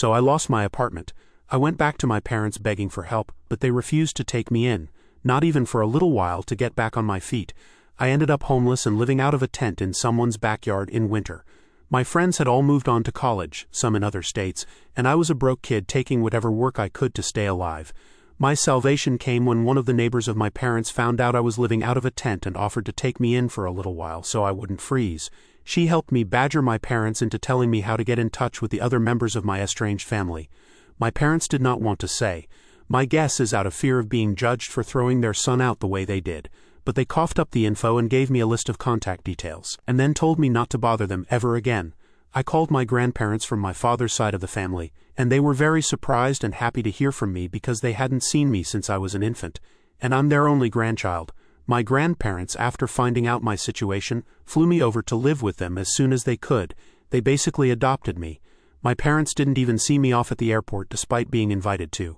so I lost my apartment. I went back to my parents begging for help, but they refused to take me in, not even for a little while to get back on my feet. I ended up homeless and living out of a tent in someone's backyard in winter. My friends had all moved on to college, some in other states, and I was a broke kid taking whatever work I could to stay alive. My salvation came when one of the neighbors of my parents found out I was living out of a tent and offered to take me in for a little while so I wouldn't freeze. She helped me badger my parents into telling me how to get in touch with the other members of my estranged family. My parents did not want to say. My guess is out of fear of being judged for throwing their son out the way they did. But they coughed up the info and gave me a list of contact details, and then told me not to bother them ever again. I called my grandparents from my father's side of the family, and they were very surprised and happy to hear from me because they hadn't seen me since I was an infant, and I'm their only grandchild. My grandparents, after finding out my situation, flew me over to live with them as soon as they could. They basically adopted me. My parents didn't even see me off at the airport despite being invited to.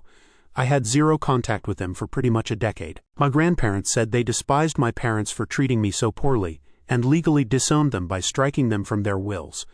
I had zero contact with them for pretty much a decade. My grandparents said they despised my parents for treating me so poorly, and legally disowned them by striking them from their wills.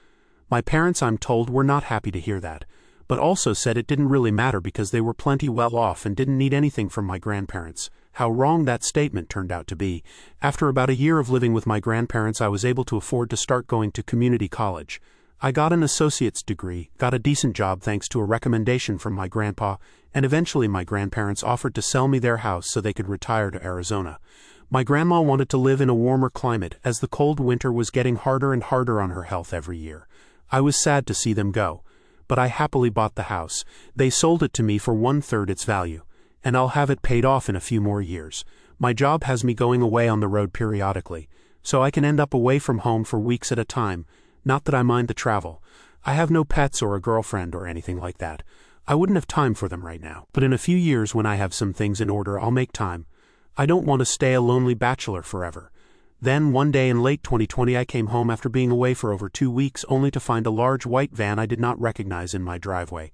My parents, I'm told, were not happy to hear that, but also said it didn't really matter because they were plenty well off and didn't need anything from my grandparents. How wrong that statement turned out to be. After about a year of living with my grandparents, I was able to afford to start going to community college. I got an associate's degree, got a decent job thanks to a recommendation from my grandpa, and eventually my grandparents offered to sell me their house so they could retire to Arizona. My grandma wanted to live in a warmer climate as the cold winter was getting harder and harder on her health every year. I was sad to see them go, but I happily bought the house. They sold it to me for 1/3 its value, and I'll have it paid off in a few more years. My job has me going away on the road periodically, so I can end up away from home for weeks at a time. Not that I mind the travel. I have no pets or a girlfriend or anything like that. I wouldn't have time for them right now. But in a few years when I have some things in order, I'll make time. I don't want to stay a lonely bachelor forever. Then one day in late 2020 I came home after being away for over 2 weeks only to find a large white van I did not recognize in my driveway.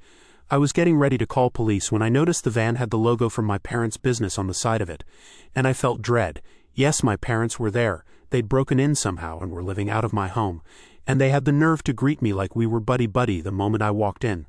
I was getting ready to call police when I noticed the van had the logo from my parents' business on the side of it, and I felt dread. Yes, my parents were there. They'd broken in somehow and were living out of my home, and they had the nerve to greet me like we were buddy-buddy the moment I walked in.